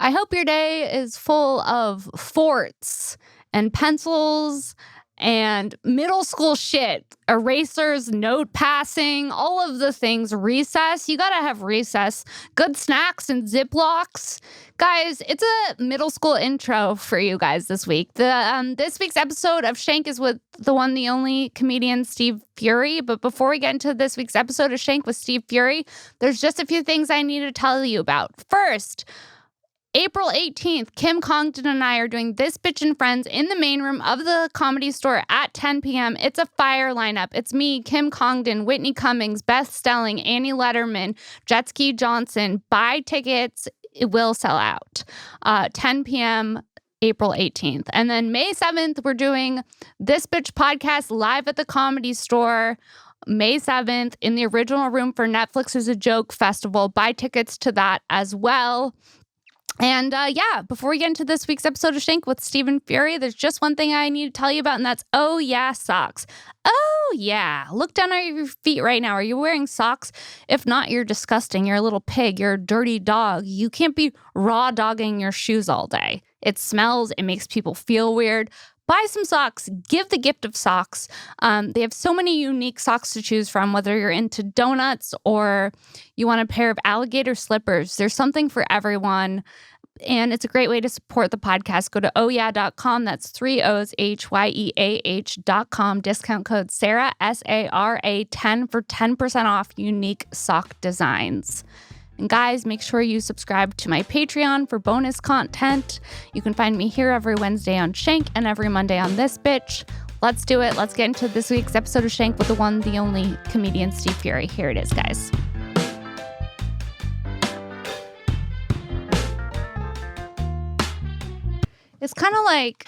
I hope your day is full of forts and pencils and middle school shit, erasers, note passing, all of the things. Recess, you gotta have recess. Good snacks and Ziplocs. Guys, it's a middle school intro for you guys this week. This week's episode of Shenk is with the one, the only comedian, Steve Furey. But before we get into this week's episode of Shenk with Steve Furey, there's just a few things I need to tell you about. First, April 18th, Kim Congdon and I are doing This Bitch and Friends in the main room of the Comedy Store at 10 p.m. It's a fire lineup. It's me, Kim Congdon, Whitney Cummings, Beth Stelling, Annie Letterman, Jetski Johnson. Buy tickets. It will sell out. 10 p.m. April 18th. And then May 7th, we're doing This Bitch podcast live at the Comedy Store. May 7th in the original room for Netflix is a Joke Festival. Buy tickets to that as well. And before we get into this week's episode of Shenk with Stephen Furey, there's just one thing I need to tell you about, and that's Oh Yeah socks. Oh yeah. Look down at your feet right now. Are you wearing socks? If not, you're disgusting. You're a little pig. You're a dirty dog. You can't be raw dogging your shoes all day. It smells. It makes people feel weird. Buy some socks. Give the gift of socks. They have so many unique socks to choose from, whether you're into donuts or you want a pair of alligator slippers. There's something for everyone. And it's a great way to support the podcast. Go to ohyeah.com. That's 3 O's, HYEAH.com. Discount code Sara, SARA 10 for 10% off unique sock designs. And guys, make sure you subscribe to my Patreon for bonus content. You can find me here every Wednesday on Shenk and every Monday on This Bitch. Let's do it. Let's get into this week's episode of Shenk with the one, the only comedian, Steve Furey. Here it is, guys. It's kind of like,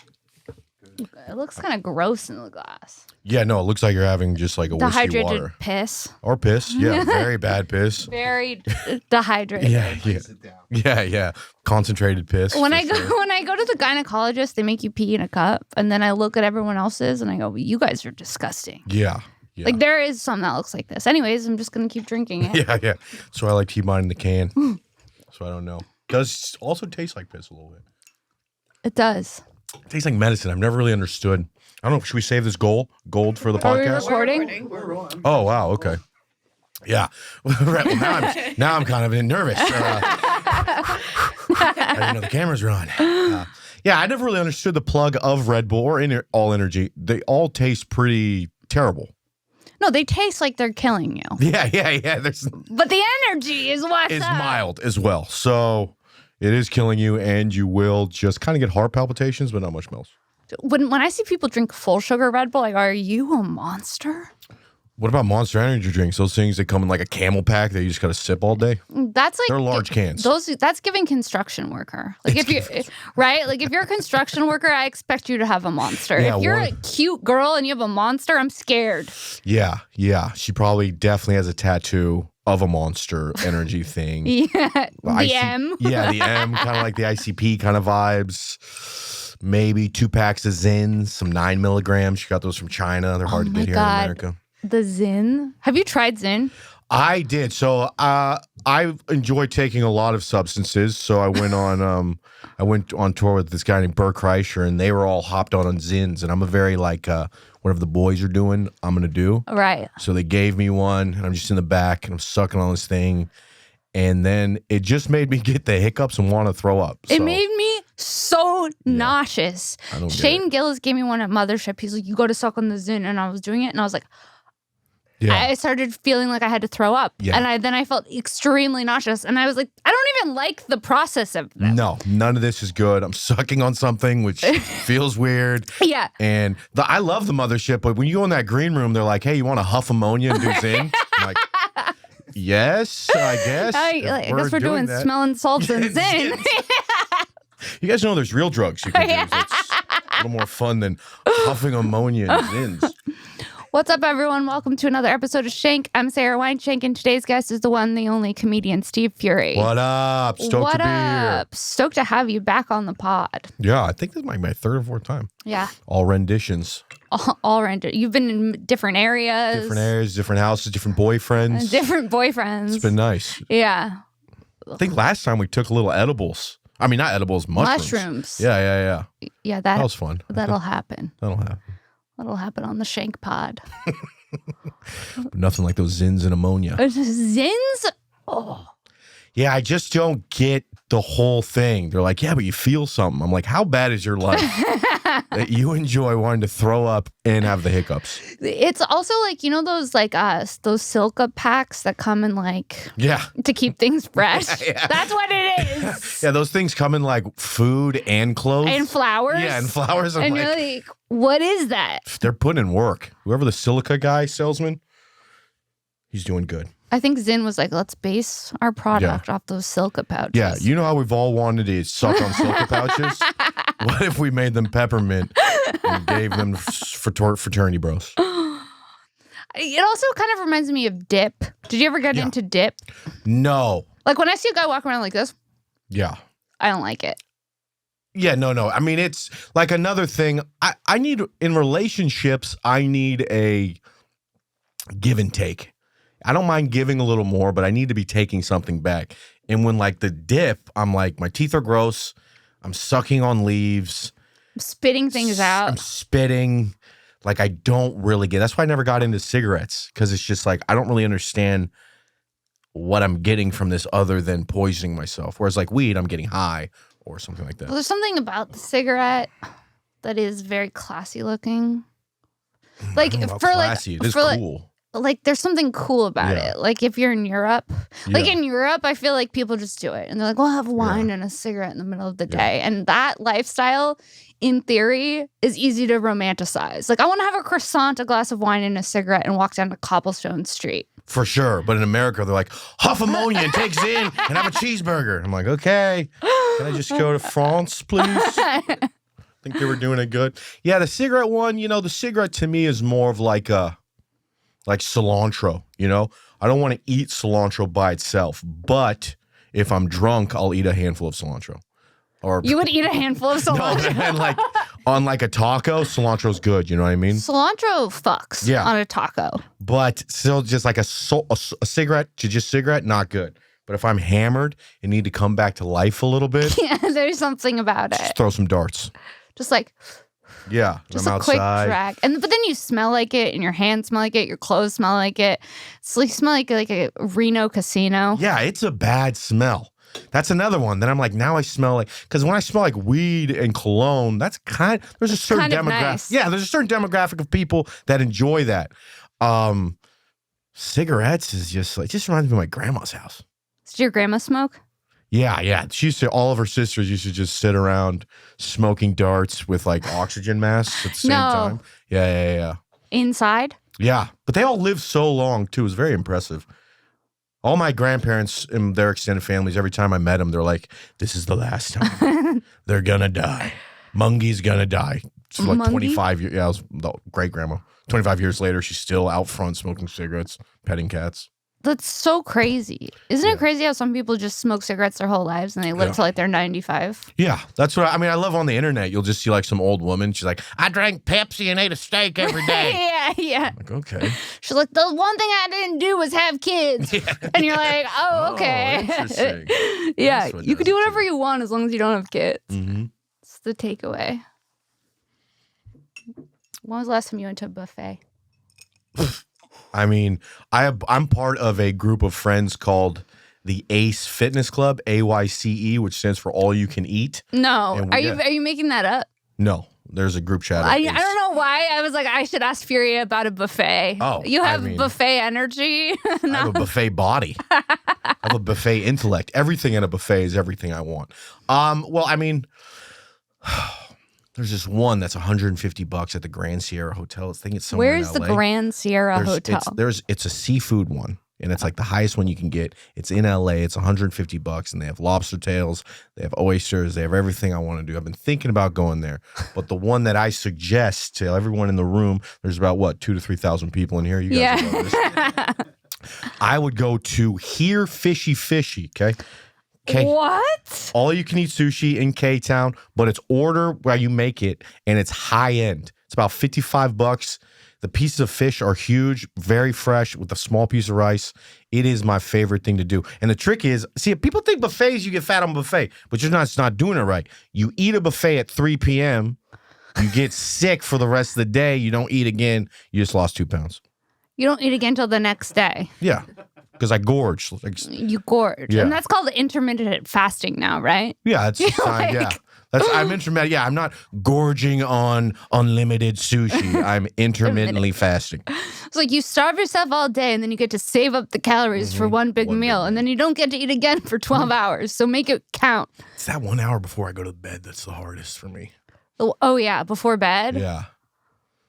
it looks kind of gross in the glass. Yeah, no, it looks like you're having just like a whiskey water. Dehydrated piss. Or piss, yeah, very bad piss. Very dehydrated. Yeah. Concentrated piss. When I go to the gynecologist, they make you pee in a cup, and then I look at everyone else's, and I go, "You guys are disgusting." Yeah. Like there is some that looks like this. Anyways, I'm just gonna keep drinking it. Yeah. So I like T-bone in the can. So I don't know. It does also taste like piss a little bit. It does. It tastes like medicine. I've never really understood. I don't know. Should we save this gold for the podcast? Are we recording? We're on. Oh, wow. Okay. Yeah. Right. Well, now I'm kind of nervous. I didn't know the cameras are on. Yeah, I never really understood the plug of Red Bull or All Energy. They all taste pretty terrible. No, they taste like they're killing you. Yeah. But the energy is what's is up. mild as well. So it is killing you, and you will just kind of get heart palpitations, but not much else. When I see people drink full sugar Red Bull, I go, are you a monster? What about Monster Energy drinks? Those things that come in like a camel pack that you just got to sip all day? That's like they're large cans. That's giving construction worker. Like if you right? Like if you're a construction worker, I expect you to have a monster. Yeah, if you're a cute girl and you have a monster, I'm scared. Yeah. She probably definitely has a tattoo of a Monster Energy thing. Yeah. The M. Yeah, the M, kind of like the ICP kind of vibes. Maybe 2 packs of Zins, some 9 milligrams. She got those from China. They're hard to get here in America. The Zin. Have you tried Zin? I did. So I enjoy taking a lot of substances. So I went on tour with this guy named Bert Kreischer, and they were all hopped on Zins. And I'm a very like whatever the boys are doing, I'm gonna do. Right. So they gave me one, and I'm just in the back, and I'm sucking on this thing. And then it just made me get the hiccups and want to throw up. It made me so nauseous. Shane Gillis gave me one at Mothership. He's like, you got to suck on the Zin. And I was doing it, and I was like, I started feeling like I had to throw up. Yeah. And then I felt extremely nauseous. And I was like, I don't even like the process of this. No, none of this is good. I'm sucking on something which feels weird. Yeah. And I love the Mothership, but when you go in that green room, they're like, hey, you want to huff ammonia and do Zin? I'm like, yes, I guess. I guess we're doing smelling salts and Zin. You guys know there's real drugs you can use. It's a little more fun than huffing ammonia and Zins. What's up, everyone? Welcome to another episode of Shenk. I'm Sara Weinshenk, and today's guest is the one, the only comedian, Steve Furey. What up? Stoked to be here. Stoked to have you back on the pod. Yeah, I think this is my 3rd or 4th time. Yeah. All renditions. All renditions. You've been in different areas. Different houses, different boyfriends. Different boyfriends. It's been nice. Yeah. I think last time we took a little edibles. I mean, not edibles, mushrooms. Mushrooms. Yeah. Yeah, That was fun. That'll happen. That'll happen. That'll happen on the Shenk pod. But nothing like those Zins and ammonia. Zins? Oh. Yeah, I just don't get the whole thing. They're like, yeah, but you feel something. I'm like, how bad is your life that you enjoy wanting to throw up and have the hiccups? It's also like, you know, those Silka packs that come in like, Yeah, to keep things fresh. Yeah. That's what it is. Yeah, those things come in like food and clothes. And flowers. Yeah, and flowers. And you're like, what is that? They're putting in work. Whoever the silica guy, salesman, he's doing good. I think Zin was like, let's base our product off those Silka pouches. Yeah, you know how we've all wanted to suck on Silka pouches? What if we made them peppermint and gave them for fraternity bros? It also kind of reminds me of dip. Did you ever get into dip? No. Like when I see a guy walk around like this, Yeah. I don't like it. Yeah, no. I mean, it's like another thing. I need, in relationships, I need a give and take. I don't mind giving a little more, but I need to be taking something back. And when like the dip, I'm like, my teeth are gross. I'm sucking on leaves. I'm spitting things out. I'm spitting. Like I don't really get. That's why I never got into cigarettes, because it's just like I don't really understand what I'm getting from this other than poisoning myself. Whereas like weed, I'm getting high or something like that. Well, there's something about the cigarette that is very classy looking. Like for classy. like it is for cool. Like there's something cool about it. Like if you're in Europe, like Yeah. in Europe, I feel like people just do it and they're like, we'll have wine and a cigarette in the middle of the day. And that lifestyle, in theory, is easy to romanticize. Like I want to have a croissant, a glass of wine, and a cigarette and walk down to Cobblestone Street. For sure. But in America, they're like, huff ammonia and take Zin and have a cheeseburger. I'm like, okay. Can I just go to France, please? I think they were doing it good. Yeah, the cigarette one, you know, the cigarette to me is more of like cilantro, you know? I don't want to eat cilantro by itself, but if I'm drunk, I'll eat a handful of cilantro. Or You would eat a handful of cilantro. No, and like on like a taco, cilantro's good, you know what I mean? Cilantro fucks on a taco. But still just like a cigarette, just cigarette, not good. But if I'm hammered and need to come back to life a little bit, Yeah, there's something about just it. throw some darts. Just like Yeah, just I'm a quick outside. drag. But then you smell like it and your hands smell like it, your clothes smell like it. It's like you smell like a Reno casino. Yeah, it's a bad smell. That's another one. Then I'm like, now I smell like, because when I smell like weed and cologne, that's there's a certain demographic. Nice. Yeah, there's a certain demographic of people that enjoy that. Cigarettes is just like, just reminds me of my grandma's house. Did your grandma smoke? Yeah. She used to, all of her sisters used to just sit around smoking darts with like oxygen masks at the same time. Yeah. Inside? Yeah, but they all lived so long too. It was very impressive. All my grandparents and their extended families, every time I met them, they're like, this is the last time. They're gonna die. Mungy's gonna die. It's like Mungy? 25 years. Yeah, I was the great grandma. 25 years later, she's still out front smoking cigarettes, petting cats. That's so crazy. Isn't it crazy how some people just smoke cigarettes their whole lives and they live till like they're 95? Yeah, that's what I mean. I love on the internet. You'll just see like some old woman. She's like, I drank Pepsi and ate a steak every day. Yeah. Like, okay. She's like, the one thing I didn't do was have kids. And you're like, oh, okay. Interesting. Yeah, That's you can do does it whatever you want as long as you don't have kids. Mm-hmm. It's the takeaway. When was the last time you went to a buffet? I mean, I'm part of a group of friends called the ACE Fitness Club, AYCE, which stands for All You Can Eat. No. And Are you making that up? No, there's a group chat. I don't know why. I was like, I should ask Furey about a buffet. Oh, you have buffet energy. I have a buffet body. I have a buffet intellect. Everything in a buffet is everything I want. Well, I mean, there's this one that's $150 at the Grand Sierra Hotel. I think it's somewhere Where's in the LA. Grand Sierra Hotel? It's a seafood one, and it's like the highest one you can get. It's in LA. It's $150, and they have lobster tails, they have oysters, they have everything I want to do. I've been thinking about going there, but the one that I suggest to everyone in the room, there's about 2,000 to 3,000 people in here. You guys know this. I would go to Here Fishy Fishy. Okay. What? All you can eat sushi in K-Town, but it's order where you make it, and it's high end. It's about $55. The pieces of fish are huge, very fresh with a small piece of rice. It is my favorite thing to do. And the trick is, see, people think buffets, you get fat on a buffet, but you're not doing it right. You eat a buffet at 3 p.m., you get sick for the rest of the day, you don't eat again, you just lost 2 pounds. You don't eat again until the next day. Yeah, because I gorge. You gorge. Yeah. And that's called intermittent fasting now, right? Yeah, that's Like- yeah. I'm intermittent. Yeah, I'm not gorging on unlimited sushi. I'm intermittently fasting. It's like you starve yourself all day and then you get to save up the calories for one big meal and then you don't get to eat again for 12 hours. So make it count. It's that 1 hour before I go to bed that's the hardest for me. Oh yeah, before bed? Yeah.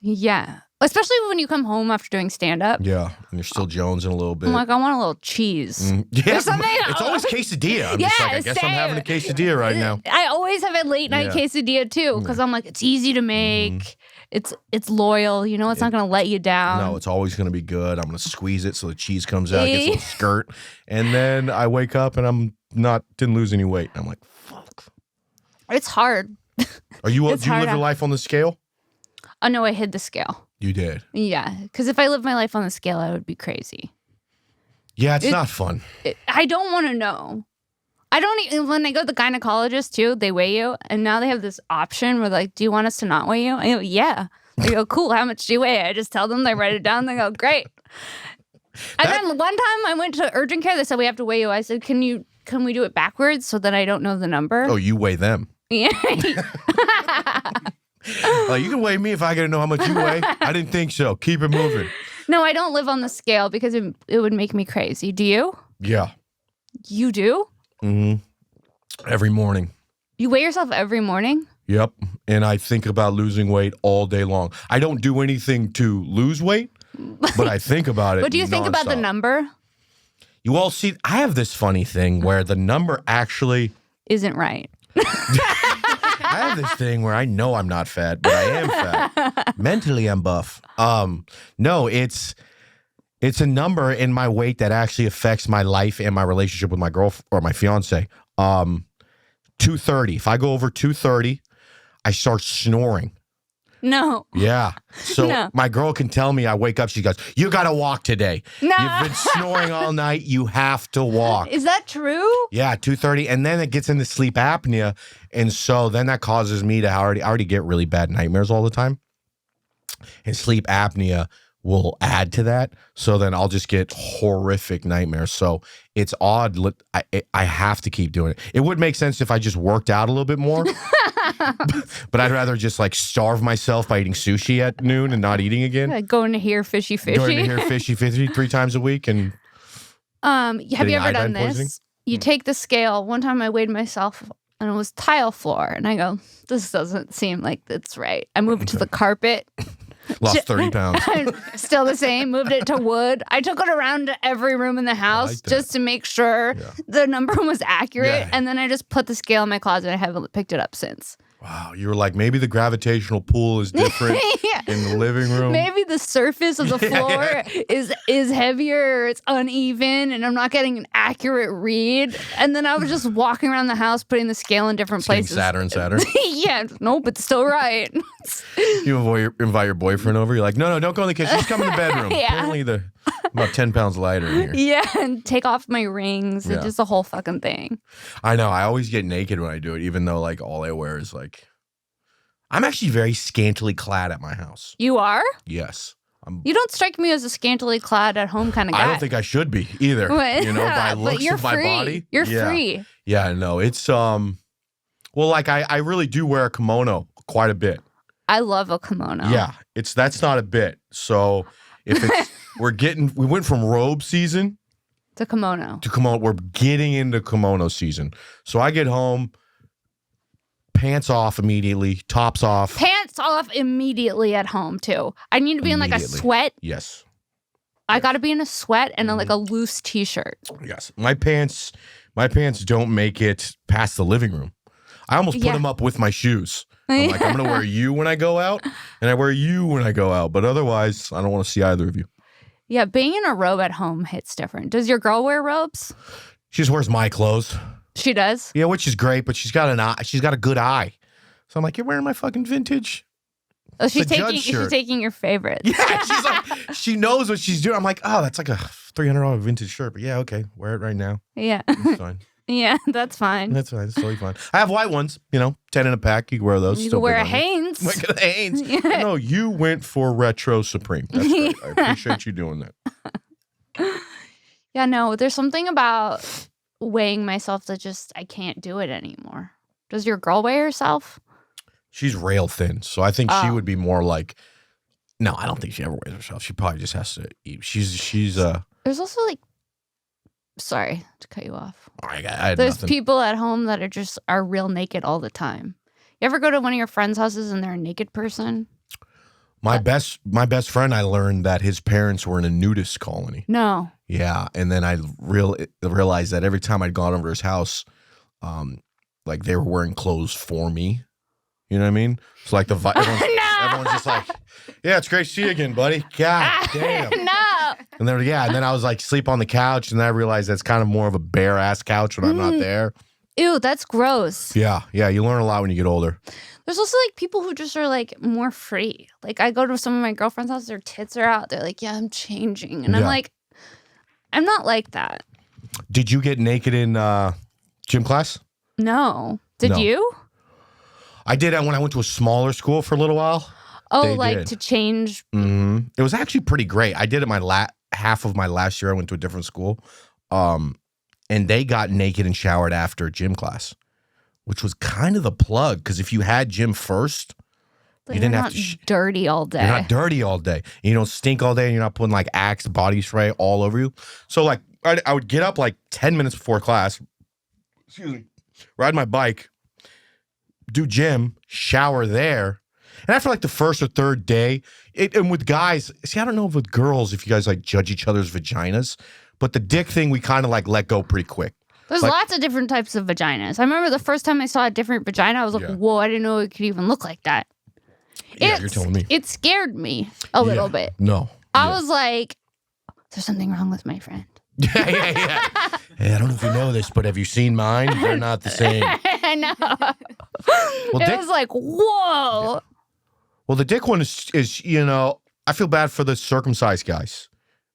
Yeah. Especially when you come home after doing stand-up. Yeah, and you're still jonesing a little bit. I'm like, I want a little cheese. Yeah, something- it's always quesadilla. I'm just like, I guess I'm same. having a quesadilla right now. I always have a late night quesadilla too because I'm like, it's easy to make. It's loyal. You know, it's not going to let you down. No, it's always going to be good. I'm going to squeeze it so the cheese comes out, gets a little skirt. And then I wake up and didn't lose any weight. I'm like, fuck. It's hard. Do you live hard your life on the scale? Oh, no, I hid the scale. You did. Yeah, because if I lived my life on the scale, I would be crazy. Yeah, it's not fun. I don't want to know. I don't even, when I go to the gynecologist too, they weigh you. And now they have this option where like, do you want us to not weigh you? I go, yeah. They go, cool, how much do you weigh? I just tell them, they write it down. They go, great. And then one time I went to urgent care. They said, we have to weigh you. I said, can we do it backwards so that I don't know the number? Oh, you weigh them. Yeah. You can weigh me if I got to know how much you weigh. I didn't think so. Keep it moving. No, I don't live on the scale because it would make me crazy. Do you? Yeah. You do? Mm-hmm. Every morning. You weigh yourself every morning? Yep. And I think about losing weight all day long. I don't do anything to lose weight, but I think about it. What do you think about the nonstop. number? You all see, I have this funny thing where the number actually Isn't right. I have this thing where I know I'm not fat, but I am fat. Mentally, I'm buff. No, it's a number in my weight that actually affects my life and my relationship with my girlfriend or my fiance. 230. If I go over 230, I start snoring. No. Yeah. So No. my girl can tell me, I wake up, she goes, you got to walk today. No. You've been snoring all night. You have to walk. Is that true? Yeah, 2:30, and then it gets into sleep apnea, and so then that causes me to I already get really bad nightmares all the time, and sleep apnea will add to that. So then I'll just get horrific nightmares. So it's odd. I have to keep doing it. It would make sense if I just worked out a little bit more, but I'd rather just like starve myself by eating sushi at noon and not eating again. Like going to hear fishy. Going to hear fishy 3 times a week and. Have you Getting ever done iodine this? poisoning? You take the scale. One time I weighed myself and it was tile floor. And I go, this doesn't seem like it's right. I moved it to the carpet. Lost 30 pounds. Still the same. Moved it to wood. I took it around to every room in the house like that. just to make sure the number was accurate. Yeah. And then I just put the scale in my closet. I haven't picked it up since. Wow, you were like, maybe the gravitational pull is different Yeah. in the living room. Maybe the surface of the floor is heavier or it's uneven and I'm not getting an accurate read. And then I was just walking around the house putting the scale in different It's getting places. sadder and sadder. Yeah, nope, it's still right. You invite your boyfriend over. You're like, no, don't go in the kitchen. Just come in the bedroom. Yeah. Apparently, I'm about 10 pounds lighter in here. Yeah, and take off my rings and Yeah. just a whole fucking thing. I know. I always get naked when I do it, even though like all I wear is like. I'm actually very scantily clad at my house. You are? Yes. You don't strike me as a scantily clad at home kind of guy. I don't think I should be either. But- You know, by but looks you're of my free. body. You're Yeah. free. Yeah, no, it's well, like I really do wear a kimono quite a bit. I love a kimono. Yeah, that's not a bit. So if it's we went from robe season It's a kimono. to kimono. We're getting into kimono season. So I get home, pants off immediately, tops off. Pants off immediately at home too. I need to be in like a Immediately. sweat. Yes, I got to be in a sweat and like a loose t-shirt. yes. My pants don't make it past the living room. I almost put Yeah. them up with my shoes. I'm like, I'm gonna wear you when I go out, and I wear you when I go out. But otherwise, I don't want to see either of you. Yeah, being in a robe at home hits different. Does your girl wear robes? She just wears my clothes. She does. Yeah, which is great, but she's got an eye. She's got a good eye. So I'm like, you're wearing my fucking vintage. Oh, It's a she's judge shirt. taking your favorites. Yeah, she's like, she knows what she's doing. I'm like, oh, that's like a $300 vintage shirt. But yeah, okay, wear it right now. Yeah. It's fine. Yeah, that's fine. That's fine. It's totally fine. I have white ones, 10 in a pack. You can wear those. You Still can wear big a on me. Hanes. Look at the Hanes. No, you went for retro Supreme. That's great. I appreciate you doing that. Yeah, no, there's something about weighing myself that just, I can't do it anymore. Does your girl weigh herself? She's rail thin, so I think she Oh. would be more like. No, I don't think she ever weighs herself. She probably just has to eat. She's There's also like, sorry to cut you off. I had There's nothing. people at home that are real naked all the time. You ever go to one of your friends' houses and they're a naked person? My best friend, I learned that his parents were in a nudist colony. No. Yeah, and then I realized that every time I'd gone over to his house, like they were wearing clothes for me. You know what I mean? So like everyone's just like, yeah, it's great to see you again, buddy. God damn. No. And then I was like sleep on the couch, and then I realized that's kind of more of a bare ass couch when I'm not there. Ew, that's gross. Yeah, you learn a lot when you get older. There's also like people who just are like more free. Like I go to some of my girlfriends' houses, their tits are out. They're like, yeah, I'm changing. And I'm Yeah. like, I'm not like that. Did you get naked in gym class? No. Did No. you? I did when I went to a smaller school for a little while. Oh, They like did. to change. It was actually pretty great. I did it my half of my last year. I went to a different school, and they got naked and showered after gym class, which was kind of the plug. Because if you had gym first, But you didn't you're have not to. dirty all day. You're not dirty all day. And you don't stink all day, and you're not putting like Axe body spray all over you. So like I would get up like 10 minutes before class, ride my bike, do gym, shower there. And after like the first or third day, and with guys, see, I don't know with girls if you guys like judge each other's vaginas, but the dick thing we kind of like let go pretty quick. There's Like- lots of different types of vaginas. I remember the first time I saw a different vagina, I was like, Yeah. whoa, I didn't know it could even look like that. Yeah, you're telling me. It scared me a little bit. No. I was like, there's something wrong with my friend. Yeah. Hey, I don't know if you know this, but have you seen mine? They're not the same. I know. Well, it dick- was like, whoa. Well, the dick one is I feel bad for the circumcised guys.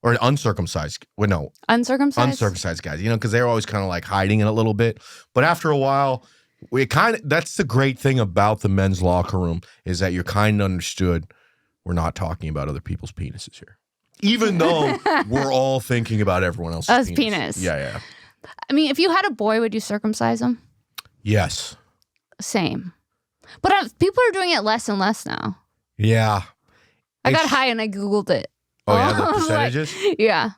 Or uncircumcised. Well, no. Uncircumcised? Uncircumcised guys, because they're always kind of like hiding it a little bit. But after a while, that's the great thing about the men's locker room is that you're kind of understood. We're not talking about other people's penises here. Even though we're all thinking about everyone else's penis. Yeah. I mean, if you had a boy, would you circumcise him? Yes. Same. But people are doing it less and less now. Yeah. I got It's- high and I Googled it. Oh, yeah, the I was like, percentages? yeah.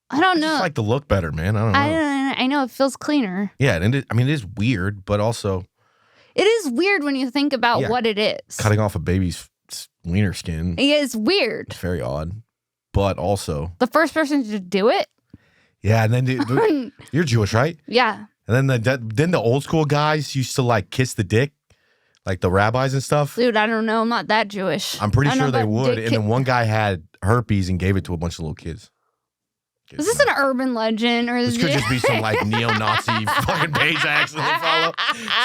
I don't I know. just like to look better, man. I don't know. I know it feels cleaner. Yeah, and it is weird, but also It is weird when you think about Yeah. what it is. cutting off a baby's wiener skin It is weird. is very odd. But also, The first person to do it? yeah, and then you're Jewish, right? Yeah. And then the old school guys used to like kiss the dick, like the rabbis and stuff. Dude, I don't know. I'm not that Jewish. I'm pretty I don't sure know they about would. dick And then one guy had herpes and gave it to a bunch of little kids. Is this an urban legend or is This could just be some like neo-Nazi fucking page I accidentally follow.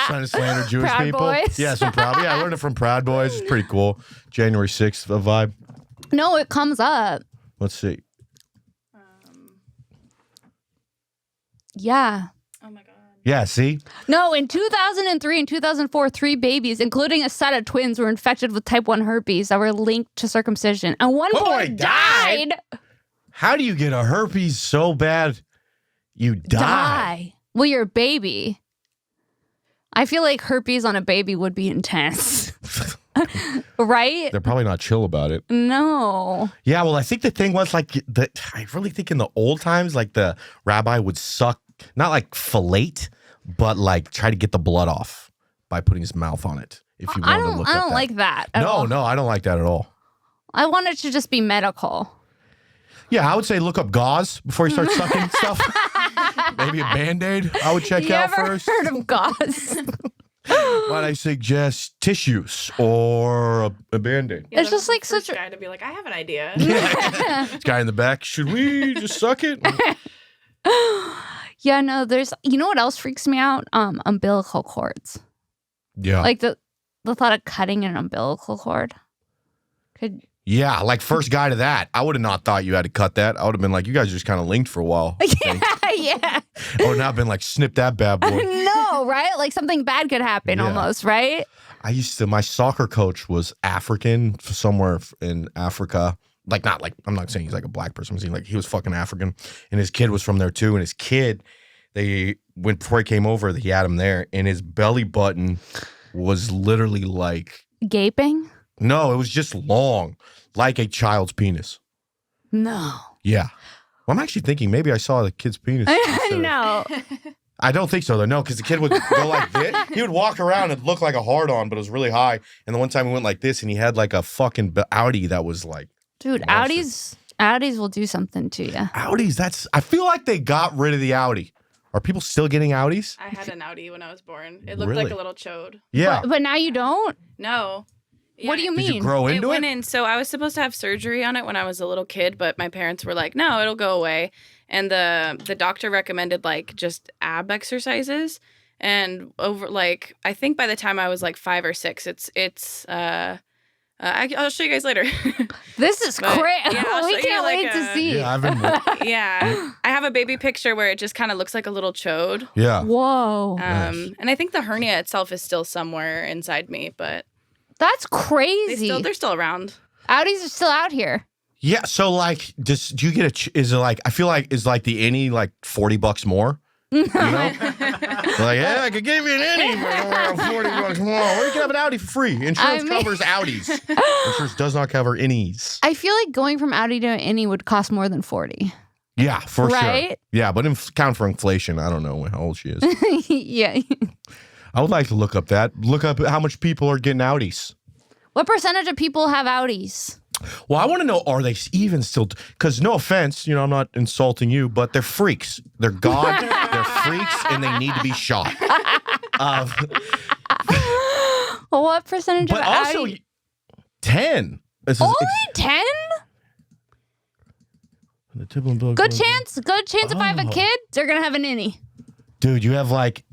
Trying to slander Jewish Proud people. Boys? Yeah, I learned it from Proud Boys. It's pretty cool. January 6th vibe. No, it comes up. Let's see. Yeah. Oh my god. Yeah, see? No, in 2003 and 2004, 3 babies, including a set of twins, were infected with type 1 herpes that were linked to circumcision. And one boy died. How do you get a herpes so bad you die? Well, you're a baby. I feel like herpes on a baby would be intense. Right? They're probably not chill about it. No. Yeah, well, I think the thing was like I really think in the old times, like the rabbi would suck, not like fillet, but like try to get the blood off by putting his mouth on it. If you wanted to look I at don't that. like that. At No, all. no, I don't like that at all. I want it to just be medical. Yeah, I would say look up gauze before you start sucking stuff. Maybe a Band-Aid I would check You out ever first. heard of gauze? Might I suggest tissues or a Band-Aid? Yeah, It's that's just the like first such a- guy to be like, I have an idea. Yeah. This guy in the back, should we just suck it? Yeah, no, you know what else freaks me out? Umbilical cords. Yeah. Like the thought of cutting an umbilical cord? Could Yeah, like first guy to that. I would have not thought you had to cut that. I would have been like, you guys are just kind of linked for a while. yeah. I would not been like, snip that bad boy. No, right? Like something bad could happen almost, right? My soccer coach was African, somewhere in Africa. Like, I'm not saying he's like a black person. I'm saying like he was fucking African. And his kid was from there too. And his kid, before he came over, he had him there. And his belly button was literally like. Gaping? No, it was just long, like a child's penis. No. Yeah. Well, I'm actually thinking maybe I saw the kid's penis. No. I don't think so, though. No, because the kid would go like this. He would walk around and look like a hard-on, but it was really high. And the one time he went like this, and he had like a fucking Audi that was like... Dude, monster. Audis will do something to you. Audis, I feel like they got rid of the Audi. Are people still getting Audis? I had an Audi when I was born. It looked like a little chode. Yeah. But now you don't? No. What do you mean? Did you grow into it? Went in, so I was supposed to have surgery on it when I was a little kid, but my parents were like, no, it'll go away. And the doctor recommended like just ab exercises. And over like, I think by the time I was like 5 or 6, I'll show you guys later. This is crazy. Yeah, we can't wait to see. Yeah, I've been... Yeah. I have a baby picture where it just kind of looks like a little chode. Yeah. Whoa. Nice. And I think the hernia itself is still somewhere inside me, but... That's crazy. They're still around. Audis are still out here. Yeah, so like, do you get is it like, I feel like, is like the innie like $40 more? You know? Like, yeah, I could give you an innie for around $40 more. Or you can have an Audi for free. Insurance covers Audis. Insurance does not cover innies. I feel like going from Audi to an innie would cost more than 40. Yeah, for right? sure. Yeah, but count for inflation, I don't know how old she is. Yeah. I would like to look up how much people are getting Audis. What percentage of people have Audis? Well, I want to know, are they even still, because no offense, I'm not insulting you, but they're freaks. They're God, they're freaks, and they need to be shot. What percentage of But also, Audi? 10. Only 10? Good chance if I have a kid, they're going to have an innie. Dude, you have like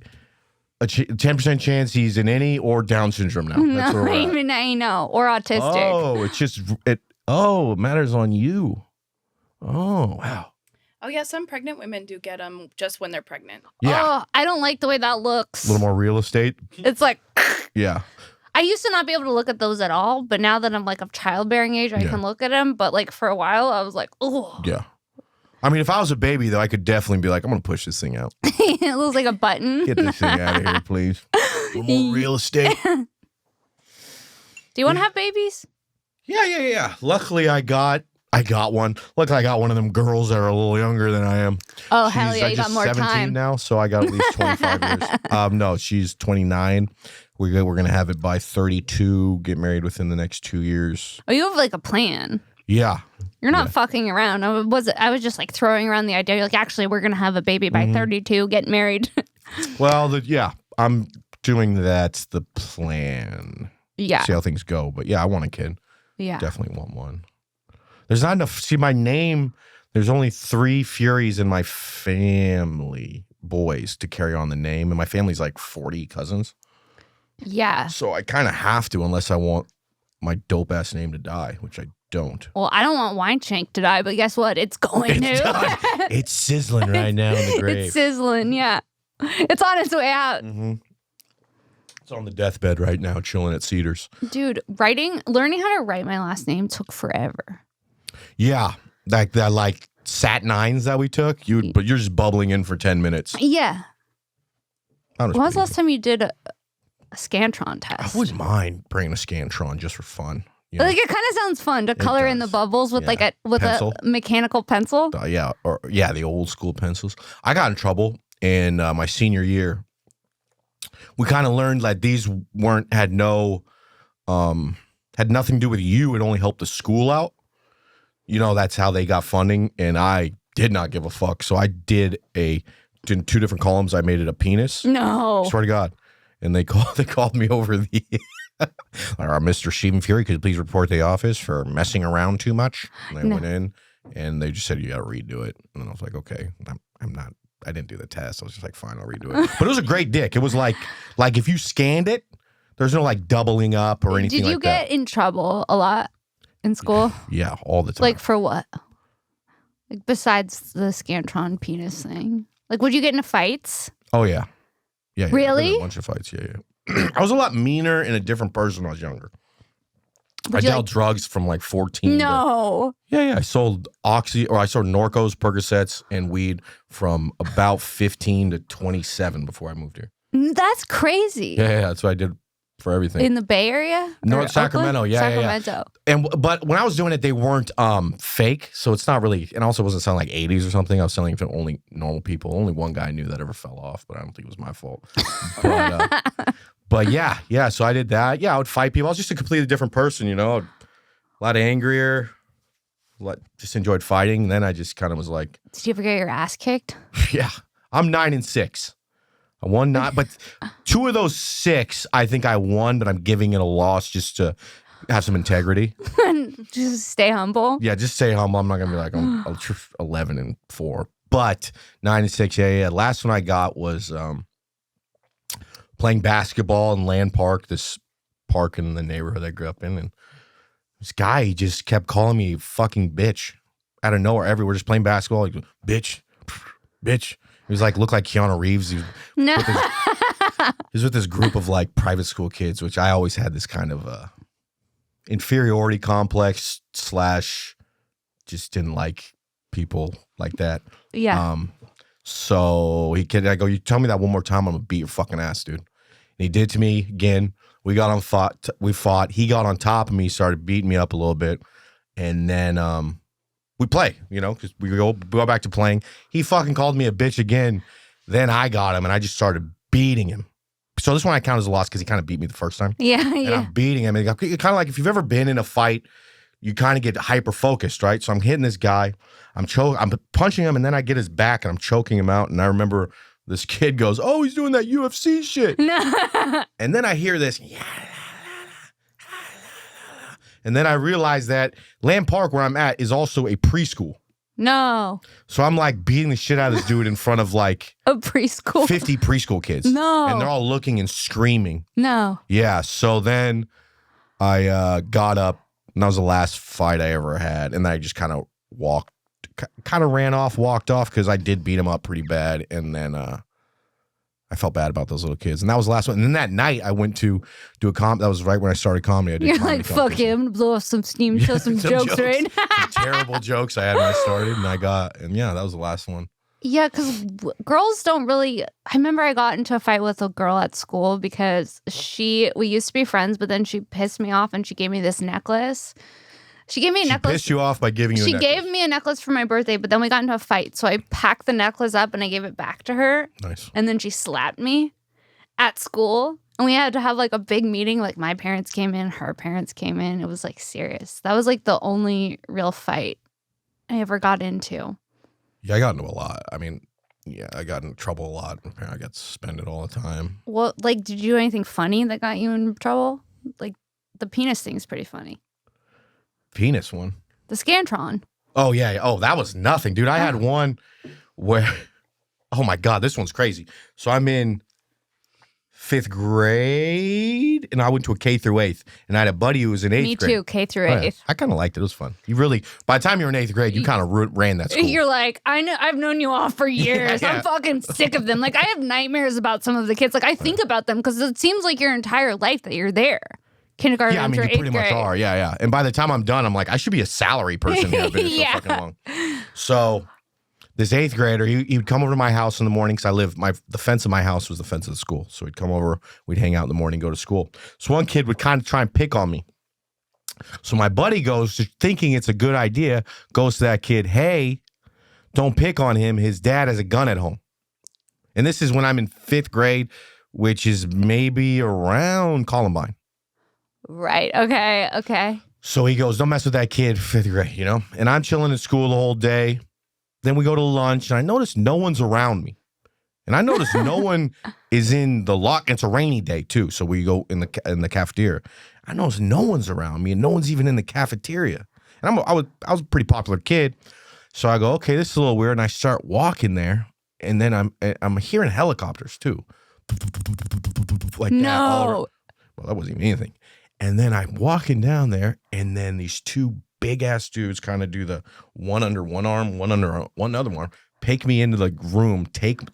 a 10% chance he's an innie or Down syndrome now. That's No, where we're at. even I know. Or autistic. Oh, it matters on you. Oh, wow. Oh, yeah, some pregnant women do get them just when they're pregnant. Yeah. Oh, I don't like the way that looks. A little more real estate. It's like... Yeah. I used to not be able to look at those at all, but now that I'm like of childbearing age, I can look at them. But like for a while, I was like, oh. Yeah. I mean, if I was a baby, though, I could definitely be like, I'm going to push this thing out. It looks like a button. Get this thing out of here, please. A little more real estate. Do you want to have babies? Yeah. Luckily, I got one. Luckily, I got one of them girls that are a little younger than I am. Oh, hell yeah, you got more 17 time. now, so I got at least 25 years. No, she's 29. We're going to have it by 32, get married within the next 2 years. Oh, you have like a plan. Yeah. You're not fucking around. I was just like throwing around the idea. Like, actually, we're going to have a baby by 32, get married. Well, I'm doing that's the plan. Yeah. See how things go. But yeah, I want a kid. Yeah. Definitely want one. There's not enough. See, my name, there's only 3 Fureys in my family, boys, to carry on the name. And my family's like 40 cousins. Yeah. So I kind of have to, unless I want my dope ass name to die, which I don't. Well, I don't want Weinshenk to die, but guess what? It's going to. It's sizzling right now in the grave. It's sizzling, yeah. It's on its way out. Mm-hmm. It's on the deathbed right now, chilling at Cedars. Dude, learning how to write my last name took forever. Yeah, that like Sat 9s that we took, but you're just bubbling in for 10 minutes. Yeah. When was the last time you did a Scantron test? I wouldn't mind bringing a Scantron just for fun. You know? Like it kind of sounds fun to color in the bubbles with a mechanical pencil. The old school pencils. I got in trouble in my senior year. We kind of learned that these had nothing to do with you. It only helped the school out. That's how they got funding, and I did not give a fuck. So I did in 2 different columns. I made it a penis. No, I swear to God. And they called me over the Mr. Stephen Furey, could you please report to the office for messing around too much? And I went in, and they just said, you got to redo it. And then I was like, okay, I didn't do the test. I was just like, fine, I'll redo it. But it was a great dick. It was like if you scanned it, There's no like doubling up or anything like that. Did you get in trouble a lot in school? Yeah, all the time. Like for what? Like besides the Scantron penis thing? Like would you get into fights? Oh, yeah. Yeah. Really? I've been in a bunch of fights. Yeah. I was a lot meaner and a different person when I was younger. I dealt drugs from like 14. No. Yeah. I sold I sold Norcos, Percocets, and weed from about 15 to 27 before I moved here. That's crazy. Yeah, that's what I did for everything. In the Bay Area? North Sacramento, Oakland? yeah, Sacramento. yeah. But when I was doing it, they weren't fake, so it's not really. And also, it wasn't selling like 80s or something. I was selling it to only normal people. Only one guy I knew that ever fell off, but I don't think it was my fault. But yeah. So I did that. Yeah, I would fight people. I was just a completely different person, a lot angrier. Just enjoyed fighting. And then I just kind of was like, did you ever get your ass kicked? Yeah, I'm 9-6. I won not, but 2 of those 6, I think I won, but I'm giving it a loss just to have some integrity. Just stay humble. Yeah, just stay humble. I'm not gonna be like I'm 11-4, but 9-6. Yeah. Last one I got was playing basketball in Land Park, this park in the neighborhood I grew up in, and this guy he just kept calling me fucking bitch out of nowhere. Everywhere, just playing basketball, like bitch. He was like, looked like Keanu Reeves. He was with this group of like private school kids, which I always had this kind of inferiority complex / just didn't like people like that. Yeah. So I go, you tell me that one more time, I'm gonna beat your fucking ass, dude. And he did to me again. We fought. He got on top of me, started beating me up a little bit, and then we play, because we go back to playing. He fucking called me a bitch again. Then I got him, and I just started beating him. So this one I count as a loss because he kind of beat me the first time. Yeah. And I'm beating him. And kind of like if you've ever been in a fight, you kind of get hyper-focused, right? So I'm hitting this guy. I'm punching him, and then I get his back, and I'm choking him out. And I remember this kid goes, oh, he's doing that UFC shit. And then I hear this, and then I realized that Land Park, where I'm at, is also a preschool. No. So I'm like beating the shit out of this dude in front of like a preschool. 50 preschool kids. No. And they're all looking and screaming. No. Yeah. So then I got up, and that was the last fight I ever had. And then I just kind of ran off, walked off because I did beat him up pretty bad. And then I felt bad about those little kids. And that was the last one. And then that night I went to do that was right when I started comedy. I did You're like, fuck him, blow off some steam, show some jokes, right? Some terrible jokes I had when I started. And yeah, that was the last one. Yeah, because girls don't really. I remember I got into a fight with a girl at school because we used to be friends, but then she pissed me off and she gave me this necklace. She gave me a necklace. Pissed you off by giving you a necklace. She gave me a necklace for my birthday, but then we got into a fight. So I packed the necklace up and I gave it back to her. Nice. And then she slapped me at school. And we had to have like a big meeting. Like my parents came in, her parents came in. It was like serious. That was like the only real fight I ever got into. Yeah, I got into a lot. I mean, yeah, I got in trouble a lot. I got suspended all the time. Well, like, did you do anything funny that got you in trouble? Like, the penis thing's pretty funny. Penis one? The Scantron. Oh, yeah. Oh, that was nothing, dude. I had one where, oh my God, this one's crazy. So I'm in 5th grade, and I went to a K through 8th, and I had a buddy who was in 8th grade. Me too, K through 8th. Oh, yeah. I kind of liked it. It was fun. By the time you were in 8th grade, you kind of ran that school. You're like, I've known you all for years. Yeah. I'm fucking sick of them. Like, I have nightmares about some of the kids. Like, I think about them because it seems like your entire life that you're there. Kindergarten yeah, I mean, through you 8th pretty grade. much are. Yeah. And by the time I'm done, I'm like, I should be a salary person here. I've been here so fucking long. So this 8th grader, he'd come over to my house in the morning because the fence of my house was the fence of the school. So he'd come over, we'd hang out in the morning, go to school. So one kid would kind of try and pick on me. So my buddy goes, thinking it's a good idea, goes to that kid, hey, don't pick on him. His dad has a gun at home. And this is when I'm in 5th grade, which is maybe around Columbine. Right. Okay. So he goes, don't mess with that kid, 5th grade, And I'm chilling in school the whole day. Then we go to lunch, and I notice no one's around me. And I notice no one is in the lock. It's a rainy day, too. So we go in the cafeteria. I notice no one's around me, and no one's even in the cafeteria. And I was a pretty popular kid. So I go, okay, this is a little weird. And I start walking there, and then I'm hearing helicopters, too. Like that all over. well, that wasn't even anything. And then I'm walking down there, and then these two big ass dudes kind of do the one under one arm, one under one other arm, take me into the room,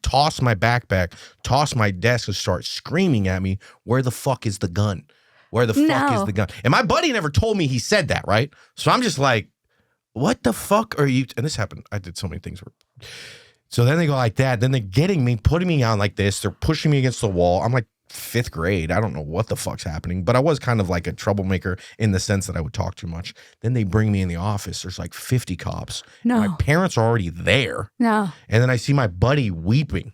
toss my backpack, toss my desk, and start screaming at me, "Where the fuck is the gun? Where the fuck is the gun?" And my buddy never told me he said that, right? So I'm just like, what the fuck are you? And this happened. I did so many things. So then they go like that. Then they're getting me, putting me on like this. They're pushing me against the wall. I'm like 5th grade. I don't know what the fuck's happening, but I was kind of like a troublemaker in the sense that I would talk too much. Then they bring me in the office. There's like 50 cops. No. My parents are already there. No. And then I see my buddy weeping.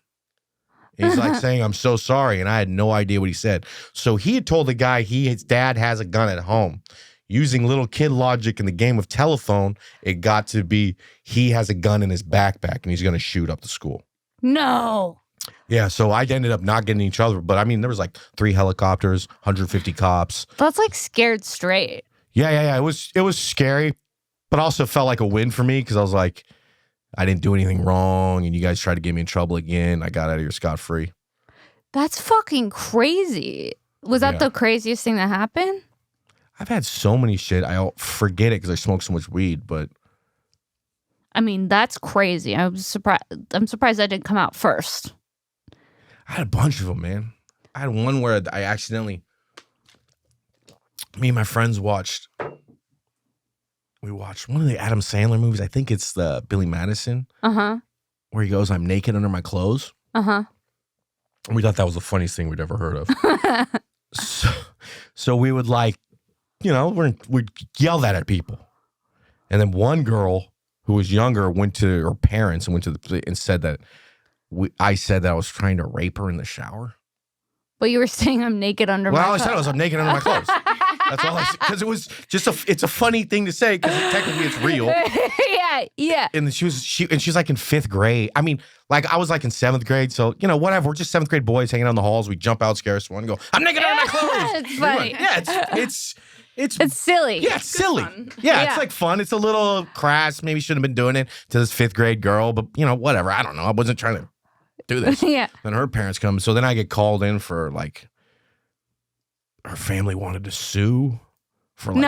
He's like saying, "I'm so sorry." And I had no idea what he said. So he had told the guy his dad has a gun at home. Using little kid logic in the game of telephone, it got to be he has a gun in his backpack and he's going to shoot up the school. No. Yeah, so I ended up not getting each other. But I mean, there was like 3 helicopters, 150 cops. That's like scared straight. Yeah. It was scary, but also felt like a win for me because I was like, I didn't do anything wrong, and you guys tried to get me in trouble again. I got out of here scot-free. That's fucking crazy. Was that the craziest thing that happened? I've had so many shit. I forget it because I smoke so much weed, but I mean, that's crazy. I'm surprised that didn't come out first. I had a bunch of them, man. I had one where I accidentally, me and my friends watched one of the Adam Sandler movies. I think it's the Billy Madison. Where he goes, "I'm naked under my clothes." And we thought that was the funniest thing we'd ever heard of. So we would like, we'd yell that at people. And then one girl who was younger went to her parents and and said that I said that I was trying to rape her in the shower. But you were saying I'm naked under my clothes. Well, I said I'm naked under my clothes. That's all I said. Because it was just it's a funny thing to say because technically it's real. Yeah. And she's like in 5th grade. I mean, like I was like in 7th grade. So, whatever. We're just 7th grade boys hanging out in the halls. We jump out, scare someone, and go, "I'm naked under my clothes." It's funny. It's silly. Yeah, it's silly. Yeah, it's like fun. It's a little crass. Maybe shouldn't have been doing it to this 5th grade girl, but whatever. I don't know. I wasn't trying to do this. Yeah. Then her parents come. So then I get called in for like, her family wanted to sue for like,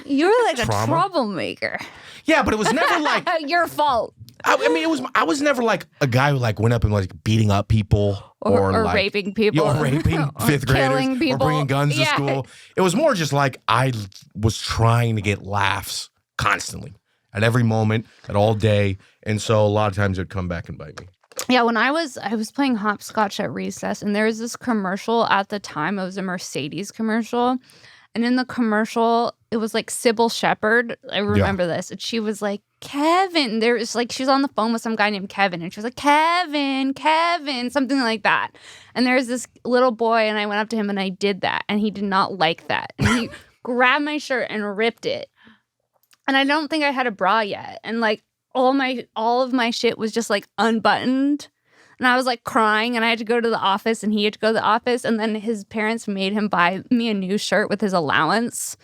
You were like trauma. a troublemaker. Yeah, but it was never like your fault. I mean, I was never like a guy who like went up and like beating up people or like, raping people. Or raping 5th graders. Killing people. Or bringing guns to school. It was more just like I was trying to get laughs constantly at every moment, at all day. And so a lot of times it would come back and bite me. Yeah, when I was playing hopscotch at recess, and there was this commercial at the time. It was a Mercedes commercial. And in the commercial, it was like Sybil Shepherd. I remember this. And she was like, "Kevin." There was like, she was on the phone with some guy named Kevin. And she was like, Kevin, something like that. And there was this little boy, and I went up to him and I did that. And he did not like that. And he grabbed my shirt and ripped it. And I don't think I had a bra yet. And like all of my shit was just like unbuttoned. And I was like crying, and I had to go to the office, and he had to go to the office. And then his parents made him buy me a new shirt with his allowance.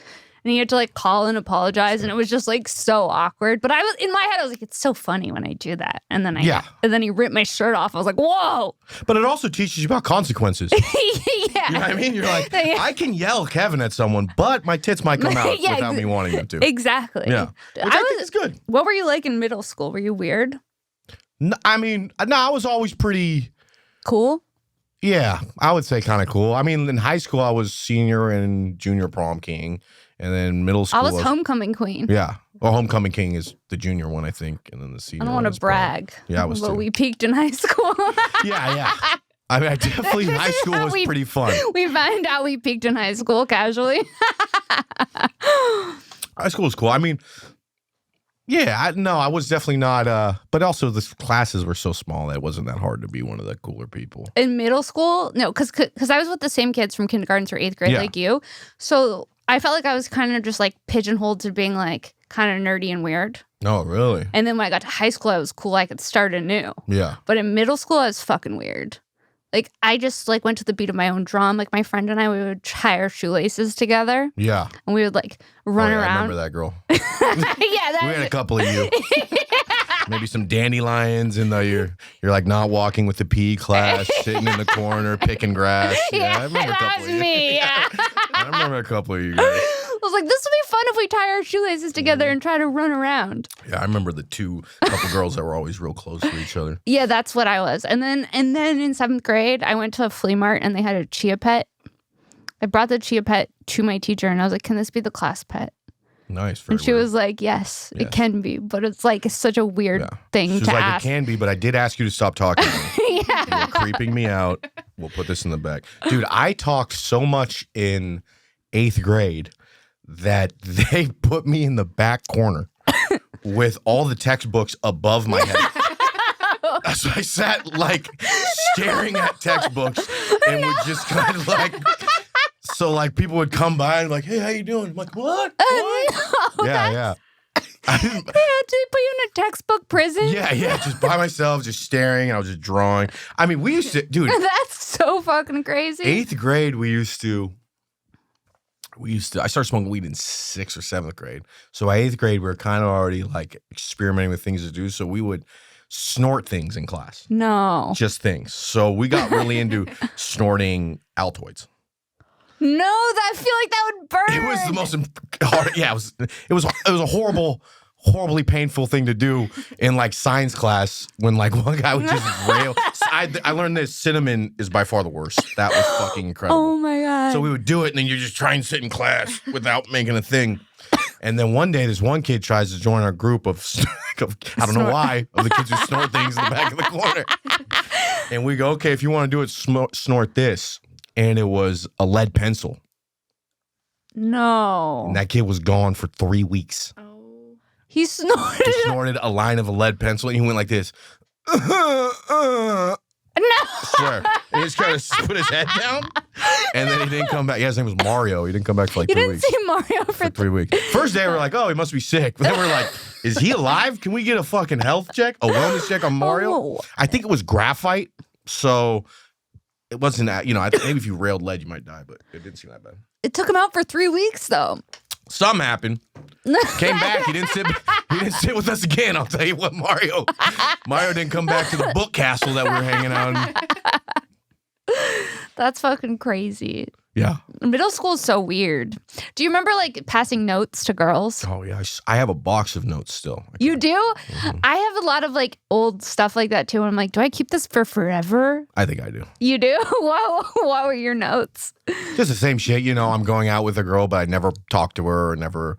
And he had to like call and apologize. And it was just like so awkward. But in my head, I was like, it's so funny when I do that. And then and then he ripped my shirt off. I was like, whoa. But it also teaches you about consequences. Yeah. You know what I mean? You're like, I can yell Kevin at someone, but my tits might come out without me wanting them to. Exactly. Yeah. Which I think is good. What were you like in middle school? Were you weird? I mean, no, I was always pretty cool. Yeah, I would say kind of cool. I mean, in high school, I was senior and junior prom king, and then middle school, I was homecoming queen. Yeah, well, homecoming king is the junior one, I think, and then the senior. I don't want to brag. Yeah, I was. But too. we peaked in high school. Yeah. I mean, I definitely high school was pretty fun. We found out we peaked in high school casually. High school was cool. I mean. Yeah, I was definitely not, but also the classes were so small that it wasn't that hard to be one of the cooler people. In middle school? No, because I was with the same kids from kindergarten through 8th grade like you. So I felt like I was kind of just like pigeonholed to being like kind of nerdy and weird. Oh, really? And then when I got to high school, I was cool. I could start anew. Yeah. But in middle school, I was fucking weird. Like, I just, like, went to the beat of my own drum. Like, my friend and I, we would tie our shoelaces together. Yeah. And we would, like, run around. I remember that girl. Yeah, we had a couple of you. Maybe some dandelions in you're like not walking with the PE class, sitting in the corner, picking grass. Yeah, I remember a couple that was me, yeah. I remember a couple of you guys. I was like, this would be fun if we tie our shoelaces together and try to run around. Yeah, I remember the couple girls that were always real close to each other. Yeah, that's what I was. And then in 7th grade, I went to a flea mart and they had a chia pet. I brought the chia pet to my teacher and I was like, can this be the class pet? Nice. And she was like, yes, it can be. But it's like it's such a weird thing She's to like, ask. It can be, but I did ask you to stop talking to me. Yeah. You're creeping me out. We'll put this in the back. Dude, I talked so much in 8th grade that they put me in the back corner with all the textbooks above my head. So I sat like staring at textbooks and would just kind of like... So, like, people would come by and like, hey, how you doing? I'm like, what? No, Yeah. They had to put you in a textbook prison? Yeah, just by myself, just staring, and I was just drawing. I mean, we used to, dude. That's so fucking crazy. 8th grade, we used to, I started smoking weed in 6th or 7th grade. So by 8th grade, we were kind of already, like, experimenting with things to do. So we would snort things in class. No. Just things. So we got really into snorting Altoids. No, I feel like that would burn. It was the most hard. Yeah, it was a horribly painful thing to do in like science class when like one guy would just rail. I learned this cinnamon is by far the worst. That was fucking incredible. Oh my god. So we would do it and then you just try and sit in class without making a thing. And then one day this one kid tries to join our group of I don't know why, of the kids who snort things in the back of the corner. And we go, okay, if you want to do it, snort this. And it was a lead pencil. No. And that kid was gone for 3 weeks. Oh. He snorted. He snorted a line of a lead pencil and he went like this. No. Swear. He just kind of put his head down and then he didn't come back. Yeah, his name was Mario. He didn't come back for like 3 weeks. You didn't see Mario for 3 weeks. First day we were like, oh, he must be sick. But then we're like, is he alive? Can we get a fucking health check? A wellness check on Mario? Oh. I think it was graphite. So it wasn't that, maybe if you railed lead, you might die, but it didn't seem that bad. It took him out for 3 weeks, though. Something happened. Came back. He didn't sit with us again. I'll tell you what, Mario didn't come back to the book castle that we were hanging out in. That's fucking crazy. Yeah. Middle school is so weird. Do you remember like passing notes to girls? Oh yeah, I have a box of notes still. You do? Mm-hmm. I have a lot of like old stuff like that too. And I'm like, do I keep this for forever? I think I do. You do? What were your notes? Just the same shit. I'm going out with a girl, but I never talk to her or never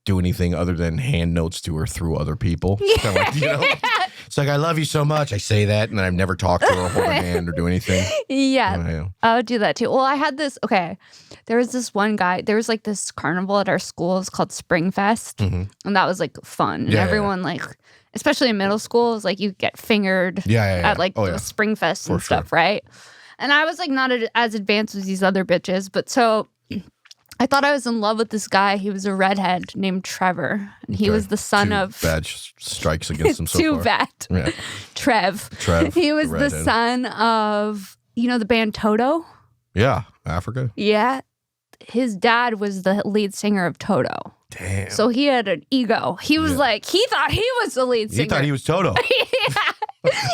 do anything other than hand notes to her through other people. Yeah. Like, it's like, I love you so much. I say that, and then I've never talked to her or hold her hand or do anything. Yeah. I would do that too. Well, I had this, there was this one guy, there was like this carnival at our school. It was called Spring Fest. Mm-hmm. And that was like fun. And everyone like, especially in middle school, is like you get fingered at like the Spring Fest and stuff, right? And I was like not as advanced as these other bitches. But so I thought I was in love with this guy. He was a redhead named Trevor. And he was the son of... bad strikes against him so too far. Bad. Yeah. Trev. He was the son of, the band Toto? Yeah. Africa? Yeah. His dad was the lead singer of Toto. Damn. So he had an ego. He was like, he thought he was the lead singer. He thought he was Toto. Yeah.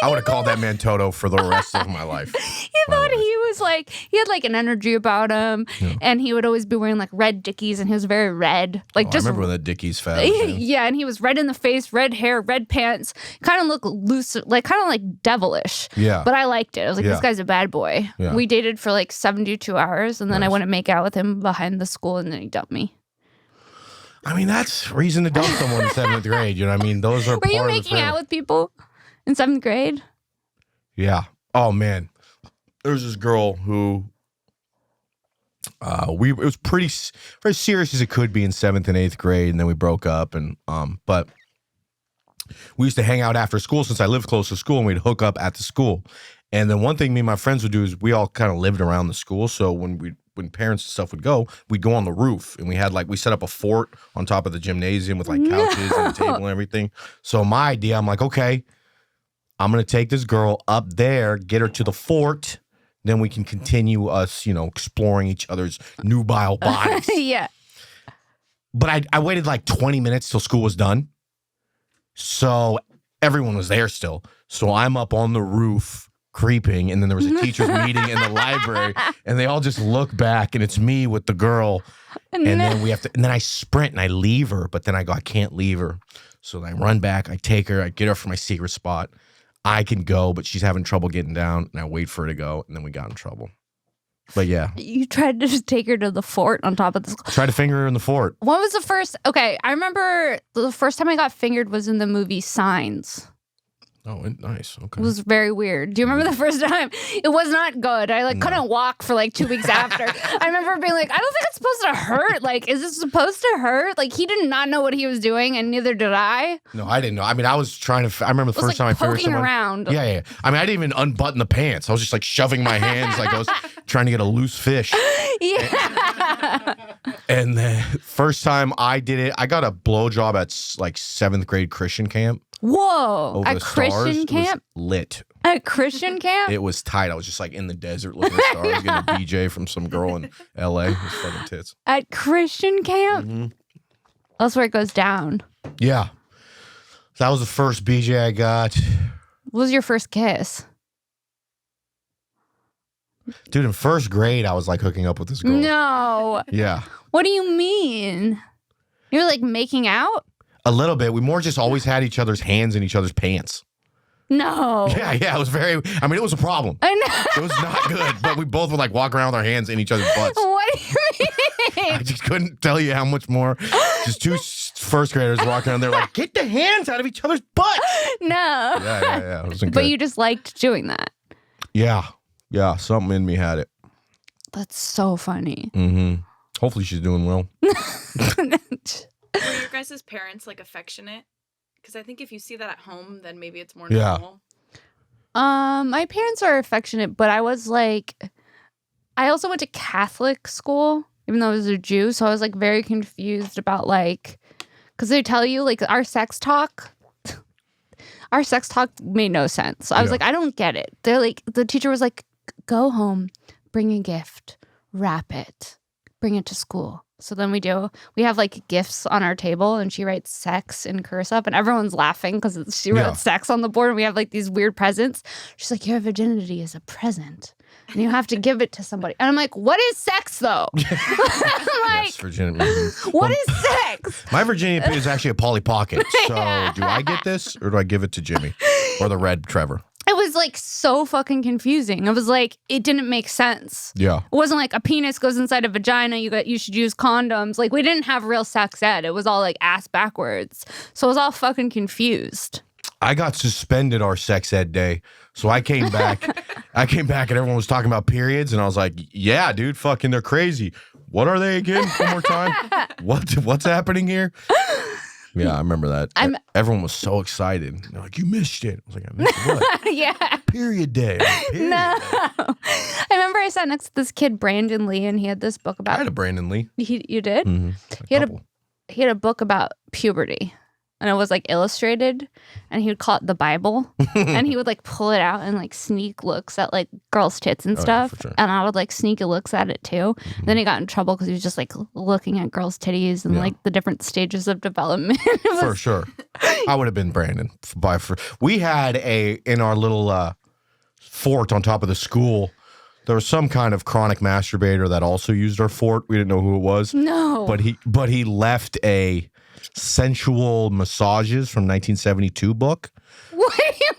I would have called that man Toto for the rest of my life. He thought he was like, he had like an energy about him. Yeah. And he would always be wearing like red Dickies and he was very red. Like I remember when the Dickies fad. Yeah, and he was red in the face, red hair, red pants. Kind of looked loose, like kind of like devilish. Yeah. But I liked it. I was like, this guy's a bad boy. Yeah. We dated for like 72 hours and then I went to make out with him behind the school and then he dumped me. I mean, that's reason to dump someone in 7th grade. You know what I mean? Those are Were you making out with people in 7th grade? Yeah. Oh, man. There's this girl who it was pretty very serious as it could be in 7th and 8th grade, and then we broke up. And but we used to hang out after school since I lived close to school, and we'd hook up at the school. And then one thing me and my friends would do is we all kind of lived around the school, so when parents and stuff would go, we'd go on the roof, and we set up a fort on top of the gymnasium with like couches and a table and everything. So my idea, I'm like, okay, I'm going to take this girl up there, get her to the fort, then we can continue us, exploring each other's nubile bodies. Yeah. But I waited like 20 minutes till school was done. So everyone was there still. So I'm up on the roof creeping, and then there was a teacher's meeting in the library, and they all just look back, and it's me with the girl. And then and then I sprint and I leave her, but then I go, I can't leave her. So I run back, I take her, I get her from my secret spot. I can go, but she's having trouble getting down, and I wait for her to go, and then we got in trouble. But yeah. You tried to just take her to the fort on top of the school. Tried to finger her in the fort. What was the first? Okay, I remember the first time I got fingered was in the movie Signs. Oh, nice. Okay. It was very weird. Do you remember the first time? It was not good. I couldn't walk for like 2 weeks after. I remember being like, I don't think it's supposed to hurt. Like, is this supposed to hurt? Like, he did not know what he was doing, and neither did I. No, I didn't know. I mean, I was trying to. I remember the first time I fingered someone. Around. Yeah. I mean, I didn't even unbutton the pants. I was just like shoving my hands like I was trying to get a loose fish. Yeah. And the first time I did it, I got a blowjob at like 7th grade Christian camp. Whoa. Over At the Christian stars. camp? It was lit. At Christian camp? It was tight. I was just like in the desert looking at stars, getting a BJ from some girl in LA. It was fucking tits. At Christian camp? Mm-hmm. That's where it goes down. Yeah. That was the first BJ I got. What was your first kiss? Dude, in first grade, I was like hooking up with this girl. No. Yeah. What do you mean? You were like making out? A little bit. We more just always had each other's hands in each other's pants. No. Yeah. It was it was a problem. I know. It was not good, but we both would like walk around with our hands in each other's butts. What do you mean? I just couldn't tell you how much more. Just two first graders walking around there like, get the hands out of each other's butts. No. Yeah. It wasn't But good. you just liked doing that. Yeah. Something in me had it. That's so funny. Mm-hmm. Hopefully she's doing well. Were your guys' parents like affectionate? Because I think if you see that at home, then maybe it's more normal. My parents are affectionate, but I was like, I also went to Catholic school, even though I was a Jew. So I was like very confused about like, because they tell you like our sex talk made no sense. I was like, I don't get it. They're like, the teacher was like, go home, bring a gift, wrap it, bring it to school. So then we have like gifts on our table, and she writes sex in cursive, and everyone's laughing because she wrote sex on the board, and we have like these weird presents. She's like, your virginity is a present, and you have to give it to somebody. And I'm like, what is sex though? I'm like, yes, virginity. What is sex? My virginity is actually a Polly Pocket. So do I get this, or do I give it to Jimmy or the red Trevor? It was like so fucking confusing. I was like, it didn't make sense. Yeah. It wasn't like a penis goes inside a vagina, you should use condoms. Like, we didn't have real sex ed. It was all like ass backwards. So I was all fucking confused. I got suspended our sex ed day. So I came back. And everyone was talking about periods, and I was like, yeah, dude, fucking they're crazy. What are they again? One more time. What's happening here? Yeah, I remember that. Everyone was so excited. They're like, you missed it. I was like, I missed what? Yeah. Period day. Period No. day. I remember I sat next to this kid, Brandon Lee, and he had this book about... I had a Brandon Lee. You did? Mm-hmm. He had a book about puberty. And it was like illustrated, and he would call it the Bible, and he would like pull it out and like sneak looks at like girls' tits and stuff, for sure. and I would like sneaky looks at it too. Mm-hmm. Then he got in trouble because he was just like looking at girls' titties and like the different stages of development. For sure, I would have been Brandon. We had in our little fort on top of the school. There was some kind of chronic masturbator that also used our fort. We didn't know who it was. No, but he left a sensual massages from 1972 book. What do you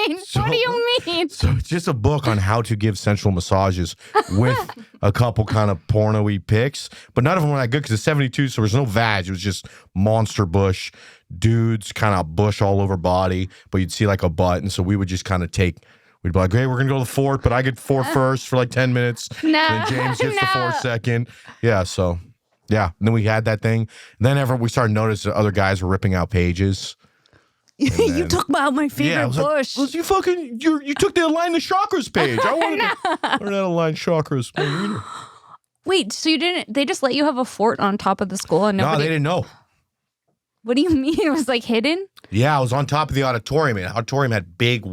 mean? What do you mean? So it's just a book on how to give sensual massages with a couple kind of porno-y pics, but none of them were that good because it's 72, so there was no vag. It was just monster bush, dudes kind of bush all over body, but you'd see like a butt, and so we would just kind of we'd be like, hey, we're going to go to the fort, but I get fort first for like 10 minutes. No. Then James gets the fort second. Yeah, so... Yeah, and then we had that thing. And then we started noticing other guys were ripping out pages. You took out my favorite bush. Like, you took the Align the Chakras page. I wanted to learn how to align chakras. Wait, so you didn't? They just let you have a fort on top of the school and nobody? No, they didn't know. What do you mean? It was like hidden? Yeah, I was on top of the auditorium. And the auditorium had big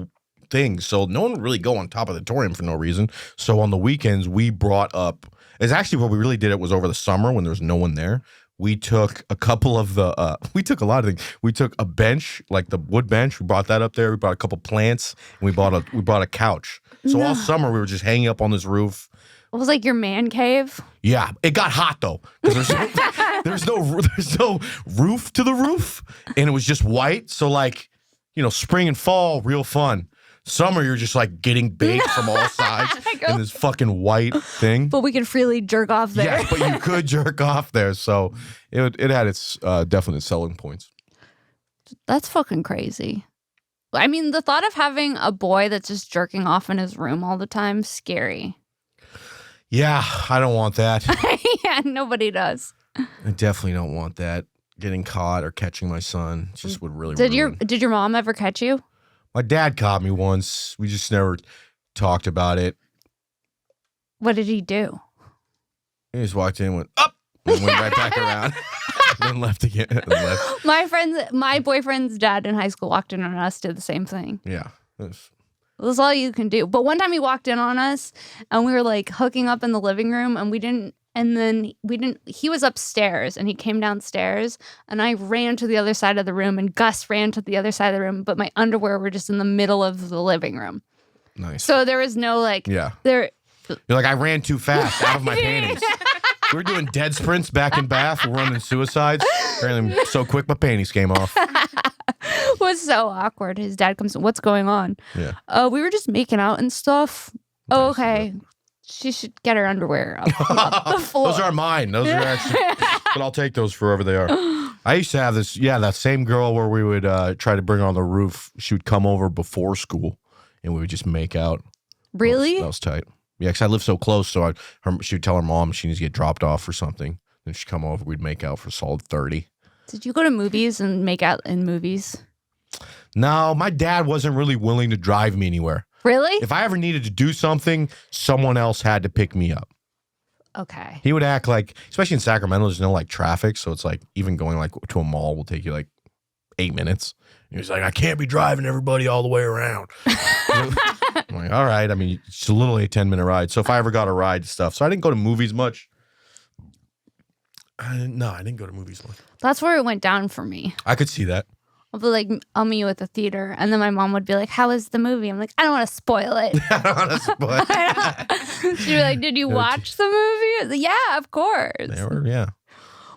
thing. So no one would really go on top of the auditorium for no reason. So on the weekends, we brought up, it's actually what we really did it was over the summer when there was no one there. We took a couple of we took a lot of things. We took a bench, like the wood bench. We brought that up there. We brought a couple plants, and we brought a couch. So all summer we were just hanging up on this roof. It was like your man cave. Yeah, it got hot though because there's no roof to the roof, and it was just white. So like, spring and fall, real fun. Summer, you're just like getting baked from all sides in this fucking white thing. But we could freely jerk off there. Yes, but you could jerk off there. So it had its definite selling points. That's fucking crazy. I mean, the thought of having a boy that's just jerking off in his room all the time, scary. Yeah, I don't want that. Yeah, nobody does. I definitely don't want that. Getting caught or catching my son just would really ruin. Did your mom ever catch you? My dad caught me once. We just never talked about it. What did he do? He just walked in, went up, and went right back around, then left again. And left. My boyfriend's dad in high school walked in on us, did the same thing. Yeah. That's all you can do. But one time he walked in on us, and we were like hooking up in the living room, and he was upstairs, and he came downstairs, and I ran to the other side of the room, and Gus ran to the other side of the room, but my underwear were just in the middle of the living room. Nice. So there was no You're like, I ran too fast out of my panties. We were doing dead sprints back in Bath. We're running suicides. Apparently I'm so quick my panties came off. It was so awkward. His dad comes, what's going on? Yeah. We were just making out and stuff. Nice. Oh, okay. She should get her underwear up the floor. Those are mine. Those are actually, but I'll take those forever they are. I used to have this, that same girl where we would try to bring her on the roof. She would come over before school, and we would just make out. Really? That was tight. Yeah, because I live so close, so she would tell her mom she needs to get dropped off or something. Then she'd come over, we'd make out for a solid 30. Did you go to movies and make out in movies? No, my dad wasn't really willing to drive me anywhere. Really? If I ever needed to do something, someone else had to pick me up. Okay. He would act like, especially in Sacramento, there's no like traffic, so it's like even going like to a mall will take you like 8 minutes. And he's like, I can't be driving everybody all the way around. I'm like, all right. I mean, it's literally a 10-minute ride. So if I ever got a ride and stuff, so I didn't go to movies much. I didn't go to movies much. That's where it went down for me. I could see that. I'll be like, I'll meet you at the theater. And then my mom would be like, how was the movie? I'm like, I don't want to spoil it. I don't want to spoil it. She'd be like, did you watch the movie? I was like, yeah, of course. They were, yeah.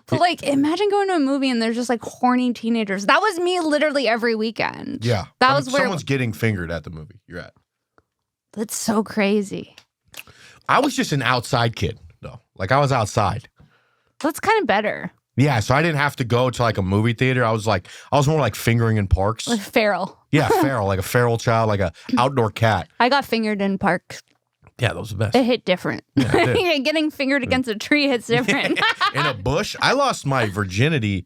But like, imagine going to a movie and there's just like horny teenagers. That was me literally every weekend. Yeah. That was where someone's getting fingered at the movie you're at. That's so crazy. I was just an outside kid, though. Like, I was outside. That's kind of better. Yeah, so I didn't have to go to like a movie theater. I was more like fingering in parks. Like feral. Yeah, feral, like a feral child, like a outdoor cat. I got fingered in parks. Yeah, those are the best. It hit different. Yeah, it did. Getting fingered against a tree hits different. In a bush. I lost my virginity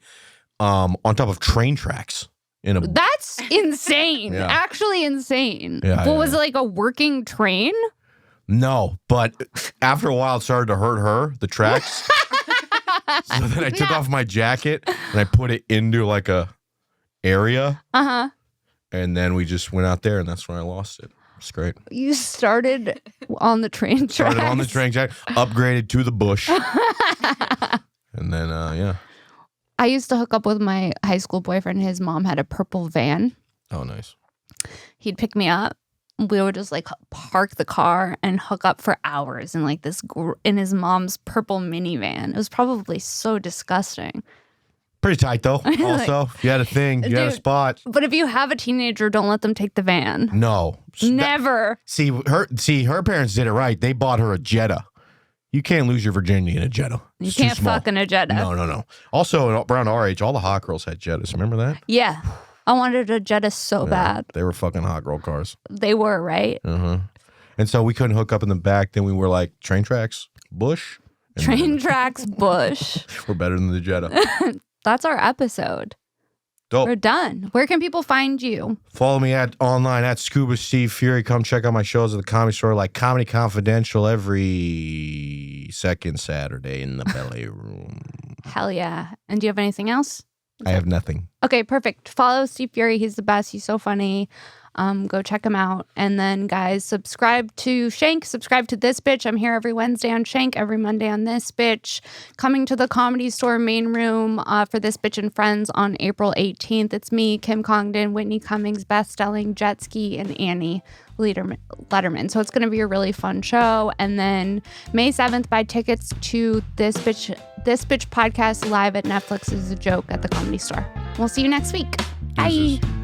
on top of train tracks. That's insane. Yeah. Actually insane. Yeah, Was it like a working train? No, but after a while it started to hurt her, the tracks. So then I took off my jacket and I put it into like a area. Uh-huh. And then we just went out there and that's when I lost it. It's great. You started on the train tracks. Started on the train track, upgraded to the bush. And then, yeah. I used to hook up with my high school boyfriend. His mom had a purple van. Oh, nice. He'd pick me up. We would just like park the car and hook up for hours in like this in his mom's purple minivan. It was probably so disgusting. Pretty tight though. Also, you had a thing, you had a spot. But if you have a teenager, don't let them take the van. No, never. Her parents did it right. They bought her a Jetta. You can't lose your virginity in a Jetta. You can't fuck in a Jetta. No. Also, around our age, all the hot girls had Jettas. Remember that? Yeah. I wanted a Jetta so bad. They were fucking hot girl cars. They were, right? Uh-huh. And so we couldn't hook up in the back. Then we were like, train tracks, bush. Train tracks, bush. We're better than the Jetta. That's our episode. Dope. We're done. Where can people find you? Follow me online at Scuba Steve Furey. Come check out my shows at the Comedy Store, like Comedy Confidential, every second Saturday in the Ballet Room. Hell yeah. And do you have anything else? I have nothing. Okay, perfect. Follow Steve Furey. He's the best. He's so funny. Go check them out. And then, guys, subscribe to Shenk. Subscribe to This Bitch. I'm here every Wednesday on Shenk, every Monday on This Bitch. Coming to the Comedy Store main room for This Bitch and Friends on April 18th. It's me, Kim Congdon, Whitney Cummings, Best-Selling, Jet Ski, and Annie Letterman. So it's going to be a really fun show. And then May 7th, buy tickets to This Bitch podcast live at Netflix is a Joke at the Comedy Store. We'll see you next week. Bye. Deuces.